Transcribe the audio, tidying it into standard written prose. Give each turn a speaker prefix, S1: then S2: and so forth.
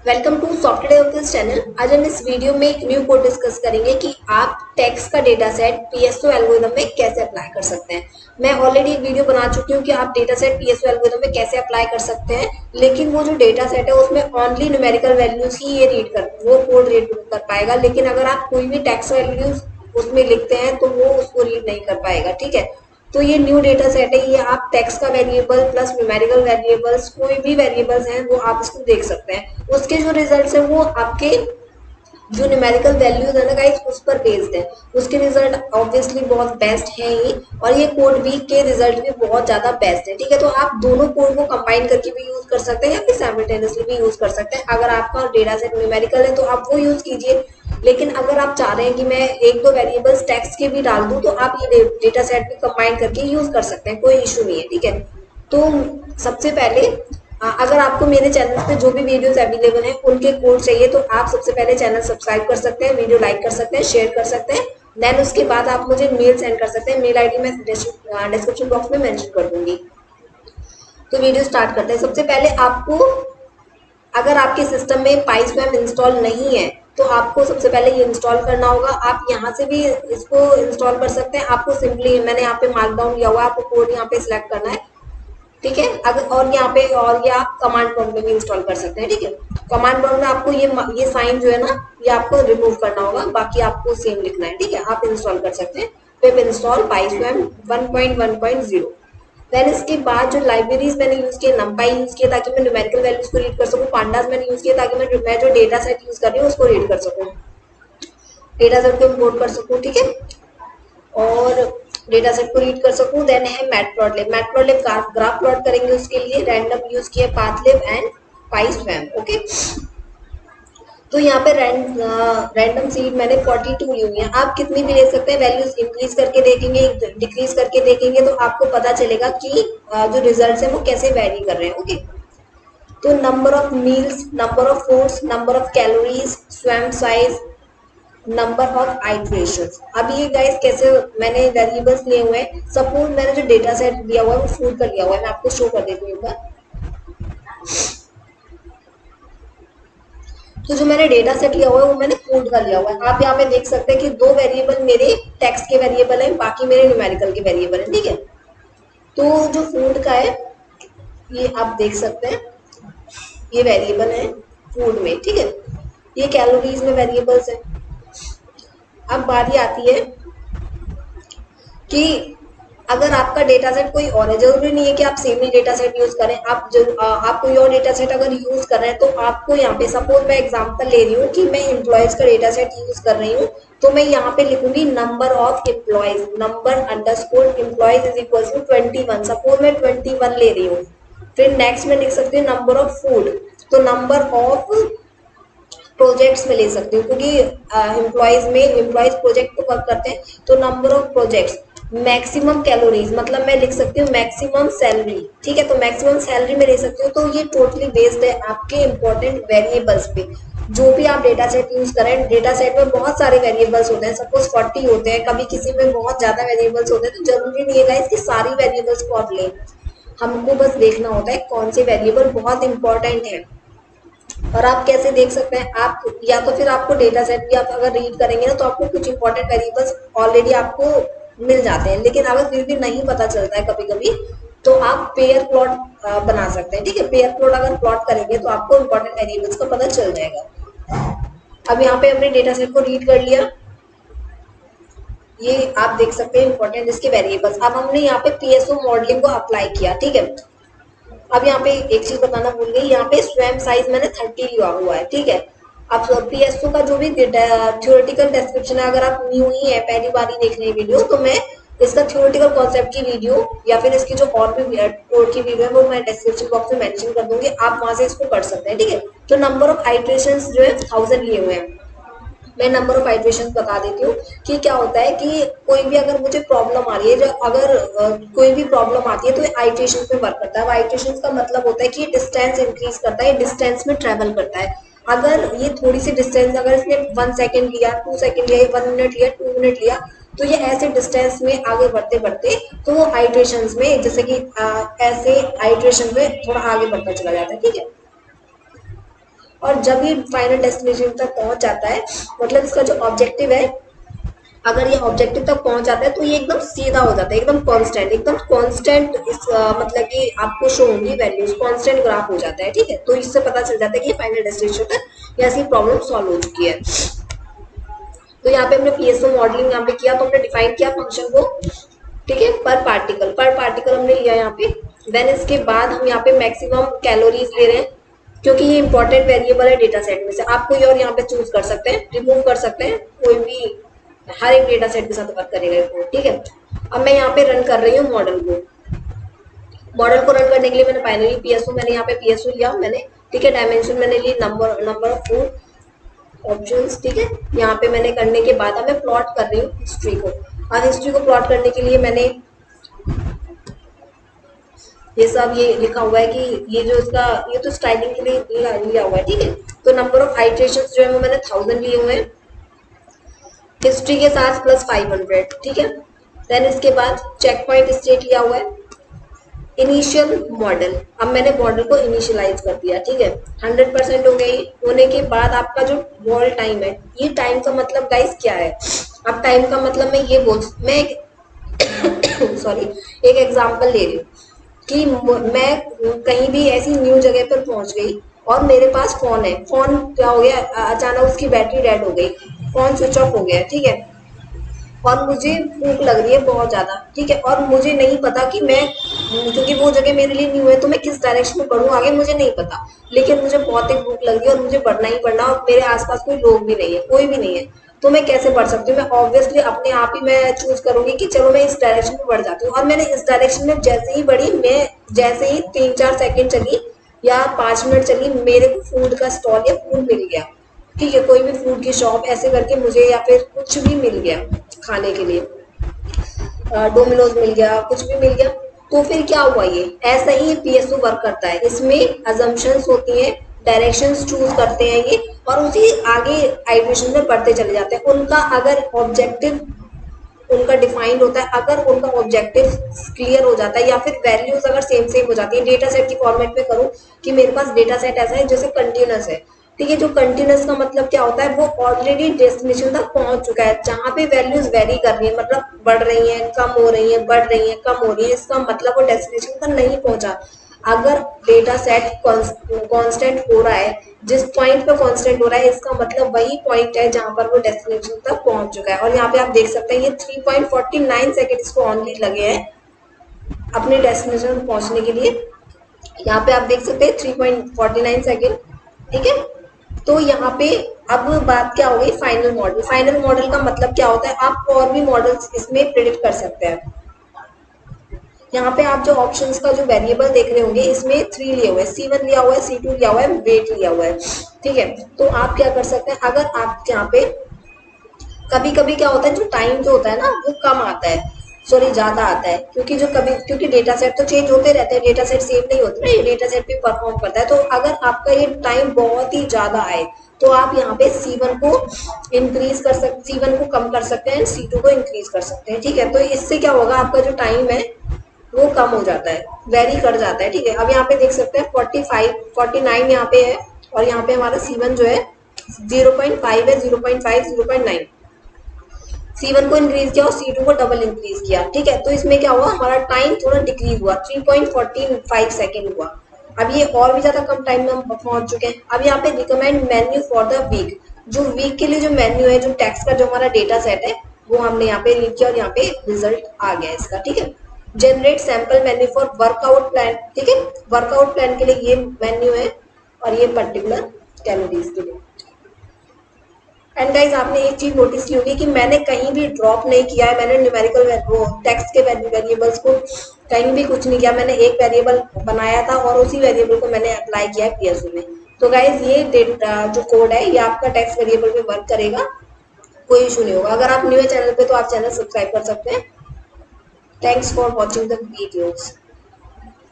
S1: Welcome to software of this channel. आज हम इस वीडियो में एक न्यू कोड डिस्कस करेंगे कि आप टेक्स्ट का डेटा सेट पीएसओ एल्गोरिथम में कैसे अप्लाई कर सकते हैं। मैं ऑलरेडी एक वीडियो बना चुकी हूँ कि आप डेटा सेट पीएसओ एल्गोरिथम में कैसे अप्लाई कर सकते हैं, लेकिन वो जो डेटा सेट है उसमें ओनली न्यूमेरिकल वैल्यूज ही ये रीड कर वो कोड रीड कर पाएगा, लेकिन अगर आप कोई भी टेक्स्ट वैल्यूज उसमें लिखते हैं तो वो उसको रीड नहीं कर पाएगा। ठीक है, तो ये न्यू डेटा सेट है, ये आप टेक्स्ट का वेरिएबल प्लस न्यूमेरिकल वेरिएबल्स कोई भी वेरिएबल्स हैं वो आप इसको देख सकते हैं। उसके जो रिजल्ट्स हैं वो आपके जो न्यूमेरिकल वैल्यूज है ना गाइस उस पर बेस्ड है। उसके रिजल्ट ऑब्वियसली बहुत बेस्ट है ही, और ये कोड भी के रिजल्ट भी बहुत ज्यादा बेस्ट है। ठीक है, तो आप दोनों कोड को कंबाइन करके भी यूज कर सकते हैं या फिर साइमल्टेनियसली भी यूज कर सकते हैं। अगर आपका डेटा सेट न्यूमेरिकल है तो आप वो यूज कीजिए, लेकिन अगर आप चाह रहे हैं कि मैं एक दो वेरिएबल्स टेक्स्ट के भी डाल दूं तो आप ये डेटा सेट भी कंबाइन करके यूज कर सकते हैं, कोई इशू नहीं है। ठीक है, तो सबसे पहले अगर आपको मेरे चैनल पे जो भी वीडियोस अवेलेबल हैं उनके कोड चाहिए तो आप सबसे पहले चैनल सब्सक्राइब कर सकते हैं, वीडियो लाइक कर सकते हैं, शेयर कर सकते हैं। देन उसके बाद आप मुझे मेल सेंड कर सकते हैं, मेल आईडी मैं डिस्क्रिप्शन बॉक्स में मेंशन कर दूंगी। तो वीडियो स्टार्ट करते हैं। सबसे पहले आपको, अगर आपके सिस्टम में पाइस्वैम इंस्टॉल नहीं है तो आपको सबसे पहले ये इंस्टॉल करना होगा। आप यहाँ से भी इसको इंस्टॉल कर सकते हैं। आपको सिंपली मैंने यहाँ पे मार्क डाउन किया हुआ है, आपको कोड यहाँ पे सिलेक्ट करना है। ठीक है, अगर और यहाँ पे और ये आप कमांड प्रॉम्प्ट में भी इंस्टॉल कर सकते हैं। ठीक है, कमांड प्रॉम्प्ट में आपको ये साइन जो है ना ये आपको रिमूव करना होगा, बाकी आपको सेम लिखना है। ठीक है, आप इंस्टॉल कर सकते हैं पिप इंस्टॉल पाइस्वैम 1.1.0। देन इसके बाद जो लाइब्रेरीज मैंने यूज किया, नंपाई यूज किया ताकि मैं न्यूमेरिकल वैल्यूज को रीड कर सकूं, पांडास मैंने यूज किया ताकि मैं जो डेटा सेट यूज कर रही हूँ उसको रीड कर सकूं, डेटा सेट को इम्पोर्ट कर सकूं। ठीक है, और डेटा सेट को रीड कर सकूं। देन है मैटप्लॉटलिब, मैटप्लॉटलिब ग्राफ प्लॉट करेंगे, उसके लिए रैंडम यूज किया पाथलिब एंड पाइस्वैम। ओके, तो यहाँ पे रैंडम सीड मैंने 42 ली हुई है, आप कितनी भी ले सकते हैं। वैल्यूज इंक्रीज करके देखेंगे, डिक्रीज करके देखेंगे तो आपको पता चलेगा कि जो रिजल्ट्स है वो कैसे वैरी कर रहे हैं। ओके, तो number of meals, number of foods, number of calories, swum size, number of iterations. अब ये गाइस कैसे मैंने वेरिएबल्स लिए हुए हैं। सपोज मैंने जो डेटा सेट दिया हुआ है वो फूड का लिया हुआ है, मैं आपको शो कर देती हूँ एक बार। तो जो मैंने डेटा सेट लिया हुआ है वो मैंने फूड का लिया हुआ है। आप यहाँ पे देख सकते हैं कि दो वेरिएबल मेरे टेक्स्ट के वेरिएबल है, बाकी मेरे न्यूमेरिकल के वेरिएबल है। ठीक है, तो जो फूड का है ये आप देख सकते हैं, ये वेरिएबल है फूड में। ठीक है, ये कैलोरीज में वेरिएबल्स है। अब बारी आती है कि अगर आपका डेटा सेट कोई और है, जरूरी नहीं है कि आप सेम ही डेटा सेट यूज करें। आप कोई और डेटा सेट अगर यूज कर रहे हैं तो आपको यहाँ पे, सपोज मैं एग्जांपल ले रही हूँ कि मैं एम्प्लॉयज का डेटा सेट यूज कर रही हूँ, तो मैं यहाँ पे लिखूंगी number of employees, number underscore employees is equal to 21। Suppose मैं 21 ले रही हूँ। फिर नेक्स्ट में लिख सकती हूँ नंबर ऑफ फूड, तो नंबर ऑफ प्रोजेक्ट्स में ले सकती हूँ, क्योंकि एम्प्लॉयज प्रोजेक्ट को वर्क करते हैं। तो number of projects, maximum calories, मतलब मैं लिख सकती हूँ मैक्सिमम सैलरी। ठीक है, तो मैक्सिमम सैलरी में ले सकती हूँ। तो ये टोटली बेस्ड है आपके इंपॉर्टेंट वेरिएबल्स पे। जो भी आप डेटा सेट यूज करें, डेटा सेट में बहुत सारे वेरिएबल्स होते हैं, सपोज 40 होते हैं, कभी किसी में बहुत ज्यादा वेरिएबल्स होते हैं, तो जरूरी नहीं है गाइस कि सारी वेरिएबल्स को आप लें। हमको बस देखना होता है कौन से वेरिएबल बहुत इंपॉर्टेंट है। और आप कैसे देख सकते हैं, आप या तो फिर आपको डेटा सेट भी आप अगर रीड करेंगे ना तो आपको कुछ इंपॉर्टेंट वेरिएबल्स ऑलरेडी आपको मिल जाते हैं, लेकिन अगर फिर भी नहीं पता चलता है कभी कभी तो आप पेयर प्लॉट बना सकते हैं। ठीक है, पेयर प्लॉट अगर प्लॉट करेंगे तो आपको इंपॉर्टेंट वेरिएबल्स का पता चल जाएगा। अब यहाँ पे हमने डेटा सेट को रीड कर लिया, ये आप देख सकते हैं इंपॉर्टेंट इसके वेरिएबल्स। अब हमने यहाँ पे पीएसओ मॉडलिंग को अप्लाई किया। ठीक है, अब यहाँ पे एक चीज बताना भूल गई, यहाँ पे स्वैम साइज मैंने 30 लिया हुआ है। ठीक है, अब पीएसओ का जो भी थ्योरेटिकल डिस्क्रिप्शन है, अगर आप न्यू ही है पहली बार ही देख रहे हैं वीडियो, तो मैं इसका थ्योरेटिकल कॉन्सेप्ट की वीडियो या फिर इसकी जो और भी कोड की वीडियो है वो मैं डिस्क्रिप्शन बॉक्स में मेंशन कर दूंगी, आप वहां से इसको कर सकते हैं। ठीक है, तो नंबर ऑफ आइट्रेशंस जो है 1000 लिए हुए हैं। मैं नंबर ऑफ आइट्रेशन बता देती हूँ कि क्या होता है कि कोई भी अगर मुझे प्रॉब्लम आ रही है, जो अगर कोई भी प्रॉब्लम आती है तो ये आइट्रेशन पे वर्क करता है। आइट्रेशन का मतलब होता है कि डिस्टेंस इंक्रीज करता है, डिस्टेंस में ट्रेवल करता है। अगर ये थोड़ी सी डिस्टेंस, अगर इसने 1 सेकेंड लिया, 2 सेकेंड लिया, 1 मिनट लिया, 2 मिनट लिया, तो ये ऐसे डिस्टेंस में आगे बढ़ते बढ़ते तो वो आइट्रेशन में, जैसे कि ऐसे आइट्रेशन में थोड़ा आगे बढ़ता चला जाता है। ठीक है, और जब ये फाइनल डेस्टिनेशन तक पहुंच जाता है, मतलब इसका जो ऑब्जेक्टिव है, अगर ये ऑब्जेक्टिव तक पहुंच जाता है तो ये एकदम सीधा हो जाता है, एकदम कांस्टेंट इस मतलब कि आपको शो होंगी वैल्यूज, कांस्टेंट ग्राफ हो जाता है। ठीक है, तो इससे पता चल जाता है कि ये फाइनल डेस्टिनेशन तक ऐसी प्रॉब्लम सॉल्व हो चुकी है। तो यहाँ पे हमने पीएसओ मॉडलिंग यहाँ पे किया, तो हमने डिफाइन किया फंक्शन को। ठीक है, पर पार्टिकल हमने लिया यहाँ पे। देन इसके बाद हम यहाँ पे मैक्सिमम कैलोरीज ले रहे हैं, क्योंकि ये इंपॉर्टेंट वेरिएबल है डेटा सेट में से। आप कोई और यहाँ पे चूज कर सकते हैं, रिमूव कर सकते हैं, कोई भी हर एक डेटा सेट के साथ वर्क करेगा ये कोड। ठीक है, अब मैं यहाँ पे रन कर रही हूँ मॉडल को। मॉडल को रन करने के लिए मैंने फाइनली पीएसओ, मैंने यहाँ पे पीएसओ लिया मैंने। ठीक है, डायमेंशन मैंने ली नंबर ऑफ फूड ऑप्शंस। ठीक है, यहाँ पे मैंने करने के बाद अब मैं प्लॉट कर रही हूँ हिस्ट्री को। अब हिस्ट्री को प्लॉट करने के लिए मैंने ये सब ये लिखा हुआ है कि ये जो इसका ये तो स्टाइलिंग के लिए लिया हुआ है। ठीक है, तो नंबर ऑफ आइटरेशंस जो है वो मैंने 1000 लिए हुए हैं हिस्ट्री के साथ प्लस 500। ठीक है, देन इसके बाद चेक पॉइंट स्टेट लिया हुआ है। इनिशियल मॉडल, अब मैंने मॉडल को इनिशियलाइज कर दिया। ठीक है, 100% हो गई। होने के बाद आपका जो वॉल टाइम है, ये टाइम का मतलब गाइस क्या है? अब टाइम का मतलब मैं सॉरी एक एग्जांपल ले रही हूँ कि मैं कहीं भी ऐसी न्यू जगह पर पहुंच गई और मेरे पास फोन है। फोन क्या हो गया, अचानक उसकी बैटरी डेड हो गई, फोन स्विच ऑफ हो गया। ठीक है, और मुझे भूख लग रही है बहुत ज्यादा। ठीक है, और मुझे नहीं पता कि मैं, क्योंकि वो जगह मेरे लिए न्यू है, तो मैं किस डायरेक्शन में बढ़ूँ आगे मुझे नहीं पता। लेकिन मुझे बहुत ही भूख लग रही है और मुझे बढ़ना ही बढ़ना, और मेरे आसपास कोई लोग भी नहीं है, कोई भी नहीं है। तो मैं कैसे बढ़ सकती हूँ? मैं ऑब्वियसली अपने आप ही मैं चूज करूंगी कि चलो मैं इस डायरेक्शन में बढ़ जाती हूँ। और मैंने इस डायरेक्शन में जैसे ही बढ़ी, मैं जैसे ही 3-4 सेकंड चली या 5 मिनट चली, मेरे को फूड का स्टॉल या फूड मिल गया। ठीक है, कोई भी फूड की शॉप ऐसे करके मुझे, या फिर कुछ भी मिल गया खाने के लिए, डोमिनोज मिल गया, कुछ भी मिल गया। तो फिर क्या हुआ? ये ऐसा ही पीएसओ वर्क करता है। इसमें अजम्पशंस होती हैं, डायरेक्शंस चूज करते हैं ये, और उसी आगे आइटरेशन में बढ़ते चले जाते हैं। उनका अगर ऑब्जेक्टिव उनका डिफाइंड होता है, अगर उनका ऑब्जेक्टिव क्लियर हो जाता है, या फिर वैल्यूज अगर सेम सेम हो जाती है। डेटा सेट की फॉर्मेट में करूँ कि मेरे पास डेटा सेट ऐसा है जैसे कंटिन्यूस है। ठीक है, जो कंटिन्यूस का मतलब क्या होता है? वो ऑलरेडी डेस्टिनेशन तक पहुंच चुका है, जहां पे वैल्यूज वेरी कर रही है, मतलब बढ़ रही है, कम हो रही है, बढ़ रही है, कम हो रही है, इसका मतलब वो डेस्टिनेशन तक नहीं पहुंचा। अगर डेटा सेट कांस्टेंट हो रहा है, जिस पॉइंट पे कांस्टेंट हो रहा है, इसका मतलब वही पॉइंट है जहां पर वो डेस्टिनेशन तक पहुंच चुका है। और यहाँ पे आप देख सकते हैं ये 3.49 सेकेंड इसको ऑनली लगे हैं अपने डेस्टिनेशन पहुंचने के लिए। यहाँ पे आप देख सकते हैं 3.49 सेकेंड। ठीक है, तो यहाँ पे अब बात क्या हो गई? Final model. फाइनल मॉडल का मतलब क्या होता है? आप और भी मॉडल्स इसमें प्रिडिक्ट कर सकते हैं। यहाँ पे आप जो ऑप्शंस का जो वेरिएबल देख रहे होंगे, इसमें 3 लिए हुए हैं, C1 लिया हुआ है, C2 लिया हुआ है, वेट लिया हुआ है। ठीक है, तो आप क्या कर सकते हैं? अगर आप यहाँ पे कभी कभी क्या होता है, जो टाइम जो होता है ना वो कम आता है, सॉरी ज्यादा आता है, क्योंकि डेटा सेट तो चेंज होते रहते हैं, डेटा सेट सेम नहीं होते ना, ये डेटा सेट भी परफॉर्म करता है। तो अगर आपका ये टाइम बहुत ही ज्यादा आए, तो आप यहाँ पे C1 को इंक्रीज कर सकते, C1 को कम कर सकते हैं, C2 को इंक्रीज कर सकते हैं। ठीक है, तो इससे क्या होगा? आपका जो टाइम है वो कम हो जाता है, वेरी कर जाता है। ठीक है, अब यहाँ पे देख सकते हैं 45-49 यहाँ पे है, और यहाँ पे हमारा C1 जो है 0.5 है, 0.5, 0.9। C1 को इंक्रीज किया और C2 को डबल इंक्रीज किया। ठीक है, तो इसमें क्या हुआ? हमारा टाइम थोड़ा डिक्रीज हुआ, 3.45 सेकेंड हुआ। अब ये और भी ज्यादा कम टाइम में हम पहुंच चुके हैं। अब यहाँ पे recommend menu for the week, जो वीक के लिए जो मेन्यू है, जो टेक्स्ट का जो हमारा डेटा सेट है, वो हमने यहाँ पे लिख किया और यहाँ पे रिजल्ट आ गया इसका। ठीक है, generate sample menu for workout plan. ठीक है, वर्कआउट प्लान के लिए ये मेन्यू है, और ये पर्टिकुलर कैलोरीज के लिए। एंड गाइज, आपने एक चीज नोटिस की होगी कि मैंने कहीं भी ड्रॉप नहीं किया है, मैंने न्यूमेरिकल वो टेक्स्ट के वेरिएबल्स को कहीं भी कुछ नहीं किया। मैंने एक वेरिएबल बनाया था और उसी वेरिएबल को मैंने अप्लाई किया है पीएसओ में। तो गाइज, ये जो कोड है ये आपका टेक्स्ट वेरिएबल में वर्क करेगा, कोई इशू नहीं होगा। अगर आप न्यू है चैनल पे तो आप चैनल सब्सक्राइब कर सकते हैं। Thanks for watching the videos.